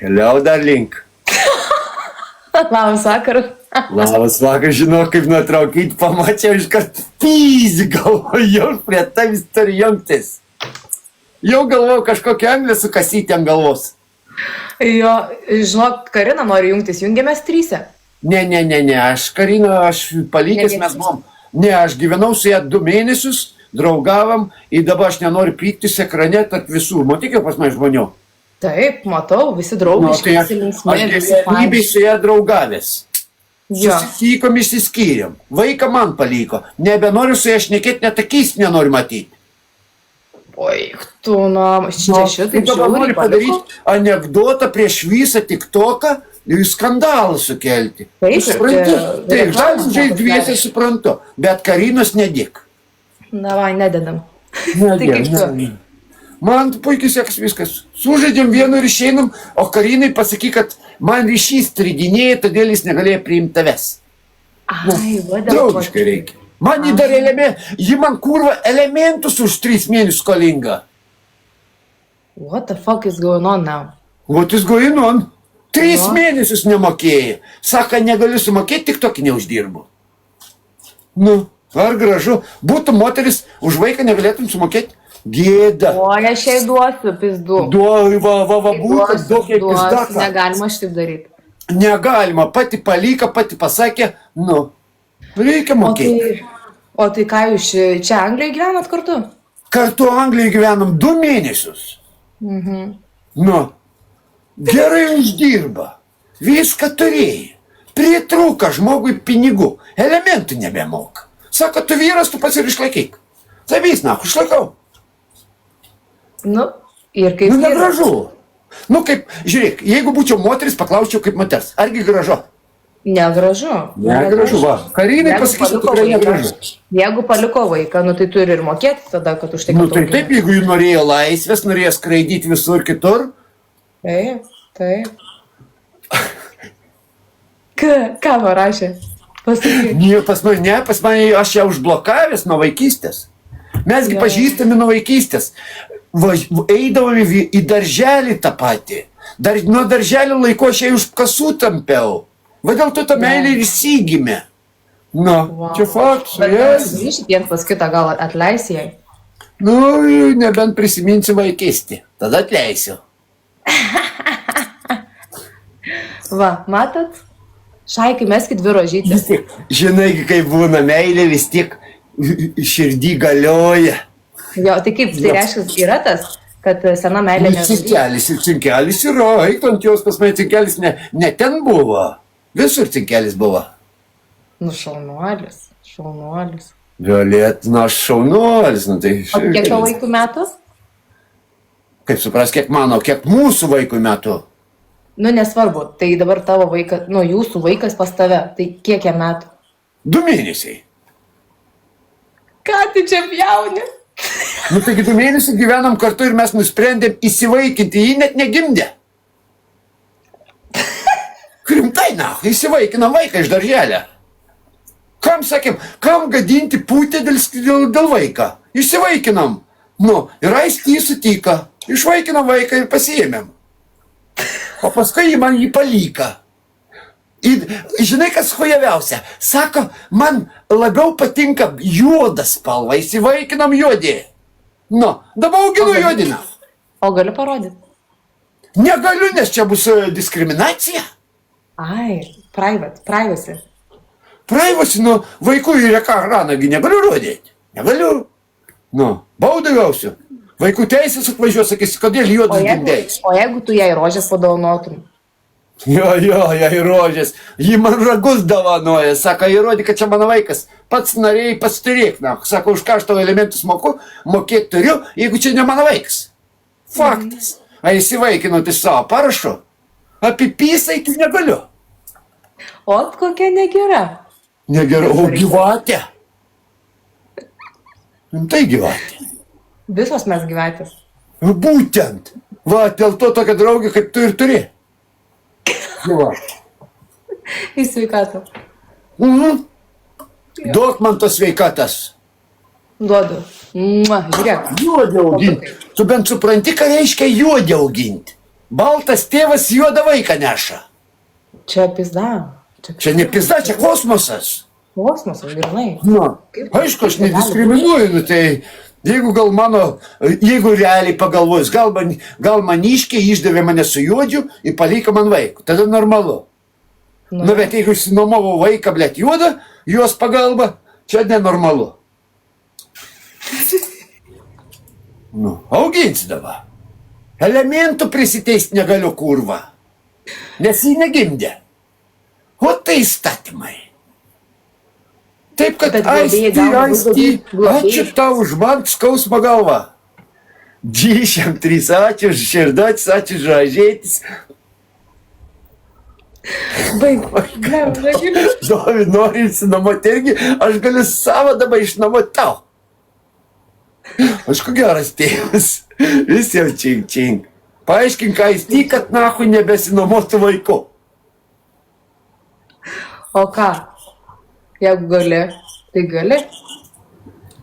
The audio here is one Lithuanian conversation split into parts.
Hello, darling. Labas vakaras. Labas vakaras, žinau, kaip nuotraukyti, pamačiau iškart pyzį, galvoju, jau prie tavis turi jungtis. Jau galvoju, kažkokią anglę sukasyti ant galvos. Jo, žinok, Karina nori jungtis, jungiamės tryse. Ne, aš Karina, aš palikęs mes buvom. Ne, aš gyvenau su ją 2 mėnesius, draugavom ir dabar aš nenoriu pyktis ekrane tarp visų. Matyk jau pas mane žmonių. Taip, matau, visi draugiški, visi linksmi, visi Aš gyvenybėj su ją draugavęs. Jo. Susitikom, išsiskyrėm. Vaiką man paliko. Nebenoriu su ją šnekėti, net akys nenoriu matyti. Oi, tu, na, čia šitai dabar nori padaryti anekdotą prieš visą TikToką ir skandalą sukelti. Taip, suprantu? ir Taip, reklamos žaidžiai dviese suprantu, bet Karinos nedėk. Davai, nededam. Tai kaip tu? Man puikiai seks viskas. Sužaidėm vienu ir išeinam, o Karinai pasaky, kad man ryšys stridinėja, todėl jis negalėjo priimti tavęs. Ai, va, dėl to. Draugiškai reikia. Man jį dar ji man kurva elementus už 3 mėnesius skolinga. What the fuck is going on now? What is going on? 3 Jo. mėnesius nemokėjai. Saka, negaliu sumokėti, tik tokį neuždirbu. Nu, ar gražu. Būtų moteris, už vaiką negalėtum sumokėti. Gėda. O, aš jai duosiu, pizdu. Būtent daug kaip pizdaka. Negalima šitaip daryti. Negalima, pati palyka, pati pasakė, nu, reikia mokėti. O tai ką jūs čia Anglijoje gyvenat kartu? Kartu Anglijoje gyvenam 2 mėnesius. Nu, gerai uždirba, viską turėjai, pritrūka žmogui pinigų, elementų nebemoka. Sako, tu vyras, tu pats ir išlaikyk. Savys, na, išlaikau. Nu, ir kaip Nu, vyras. negražu. Nu, kaip, žiūrėk, jeigu būčiau moteris, paklausčiau kaip moters. Argi gražu? Negražu. Negražu, va. Karinai Jeigu pasakysiu, paliko tikrai vaiką- negražu. Jeigu paliko vaiką, nu tai turi ir mokėti tada, kad už tai, Nu, kad tai augina. taip, jeigu jų norėjo laisvės, norėjo skraidyti visur kitur, Taip, taip. Ką parašė? Pasakyk. pas mane aš ją užblokavęs nuo vaikystės. Mesgi Jo. pažįstami nuo vaikystės. Eidavome į darželį tą patį. Nuo darželio laiko aš ją už kasų tampiau. Vadėl tu tą meilę ir įsigimė. Nu, Wow. čia faktas. Bet Yes. grįžti viens pas kitą, gal atleisi jai? Nu, nebent prisiminsiu vaikystį. Tada atleisiu. Va, matot? Šaikai, meskit 2 rožytės. Vis tiek, žinai, kai būna meilė, vis tiek širdį galioja. Jo, tai kaip, tai reiškia, yra tas, kad sena meilė nežudys. Cinkelis yra, eik ant jos, pas mane cinkelis ne ten buvo. Visur cinkelis buvo. Nu, šaunuolis, šaunuolis. Violėt, nu aš šaunuolis, nu tai... O kiek tavo vaikų metų? Kaip supras, kiek mano, kiek mūsų vaikų metų. Nu, nesvarbu, tai dabar tavo vaikas, nu, jūsų vaikas pas tave, tai kiek jam metų? 2 mėnesiai. Ką tu čia pjauni? Nu taigi 2 mėnesius gyvenam kartu ir mes nusprendėm įsivaikinti, jį net negimdė. Rimtai, na, įsivaikinam vaiką iš darželio. Kam, sakėm, kam gadinti pūtę dėl vaiką? Įsivaikinam. Nu, ir aiškiai sutika. Išvaikinam vaiką ir pasiėmėm. O paskui jį man jį palyka. Ir žinai, kas hujaviausia? Sako, man labiau patinka juoda spalva, įsivaikinam juodį. Nu, dabar auginu juodiną. O galiu parodyti? Negaliu, nes čia bus diskriminacija. Ai, privacy. Praivasi, nu, vaikų į ekraną negaliu rodyti. Negaliu. Nu, baudą gausiu. Vaikų teisės atvažiuos, sakys, kodėl juodas gimdėjais. O jeigu tu jai rožės padovanotum? Jo, jai rožės. Ji man ragus dovanoja. Sako, įrodė, kad čia mano vaikas. Pats norėjai, pats turėk. Na, sako, už ką aš tavo elementus moku, mokėti turiu, jeigu čia ne mano vaikas. Faktas. A įsivaikinau, tai savo parašu. Apipysai, tai negaliu. O kokia negera. Negerai, o gyvatė. Tai gyvatė. Visos mes gyvatės. Būtent. Va, dėl to tokia draugė, kaip tu ir turi. Va. Į sveikatą. Duok man tos sveikatas. Duodu. Žiūrėk. Juodį auginti. Tu bent supranti, ką reiškia juodį auginti. baltas tėvas juodą vaiką neša. Čia pizda. Čia ne pizda, čia kosmosas. Kosmosas, grinai. Nu, aišku, aš nediskriminuoju, nu, tai jeigu realiai pagalvojus, gal maniškiai išdavė mane su juodžiu ir paliko man vaikų, tada normalu. Nu, bet jeigu išsinuomavo vaiką, blėt, juodą, jos pagalba, čia nenormalu. Nu, augins dabar. Elementų prisiteist negaliu, kurva. Nes jį negimdė. O tai įstatymai. Taip, kad aisti, ačiū tau už man skausmą galvą. 23, ačiū už širdotis, ačiū už žažėtis. Baig. Nori išsinuomoti irgi, aš galiu savo dabar išnuomoti tau. Aš ko geras tėvas, vis jau čink. Paaiškink, ką jis tik, kad nahui nebesinuomotų vaikų. O ką? Jeigu gali, tai gali.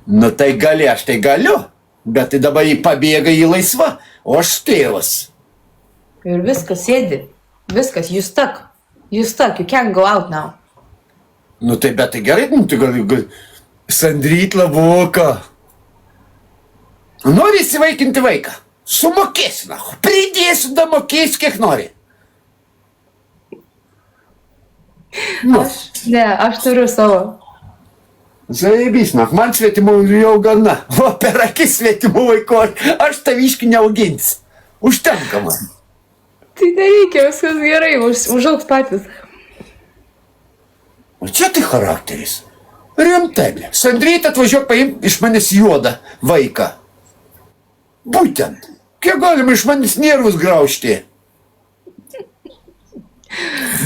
Nu tai gali, aš tai galiu, bet tai dabar jį pabėga į laisvą, o aš tėvas. Ir viskas sėdi. Viskas, you stuck. You can't go out now. Nu tai bet tai gerai, nu tai gali Sandryt labuoką. Nori įsivaikinti vaiką? Sumokėsi, na, pridėsiu, da mokėsiu, kiek nori. Nu. Aš turiu savo. Zaibys, na, man svetimų jau gana. O per akis svetimų vaikų, aš taviškį neaugins. Užtenka man. Tai nereikia, viskas gerai, užaugs patys. O čia tai charakteris. Rimtai, blė. Sandryt atvažiuok paimti iš manęs juodą vaiką. Būtent. Kiek galima iš manęs nervus graužti?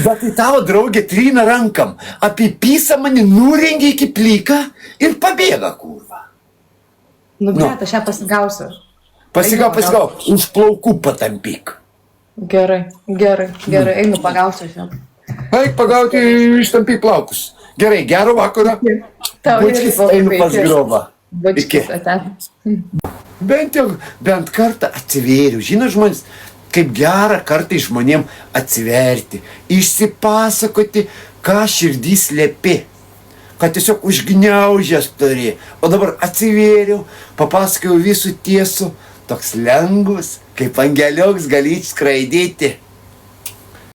Bet tai tavo draugė trina rankam, apipysa mane, nurengia iki plyką ir pabėga, kurva. Nu, bet aš ją pasigausiu. Pasigau, už plaukų patampyk. Gerai, einu pagausiu aš ją. Eik pagauti, ištampyk plaukus. Gerai, gero vakaro. Bučkis, einu pas grobą. Bučkis, ate. Bent kartą atsivėriau. Žino žmonės, kaip gera kartai žmonėm atsiverti, išsipasakoti, ką širdys slėpi, kad tiesiog užgniaužęs turi. O dabar atsivėriau, papasakojau visų tiesų, toks lengvas, kaip angelioks gali skraidyti.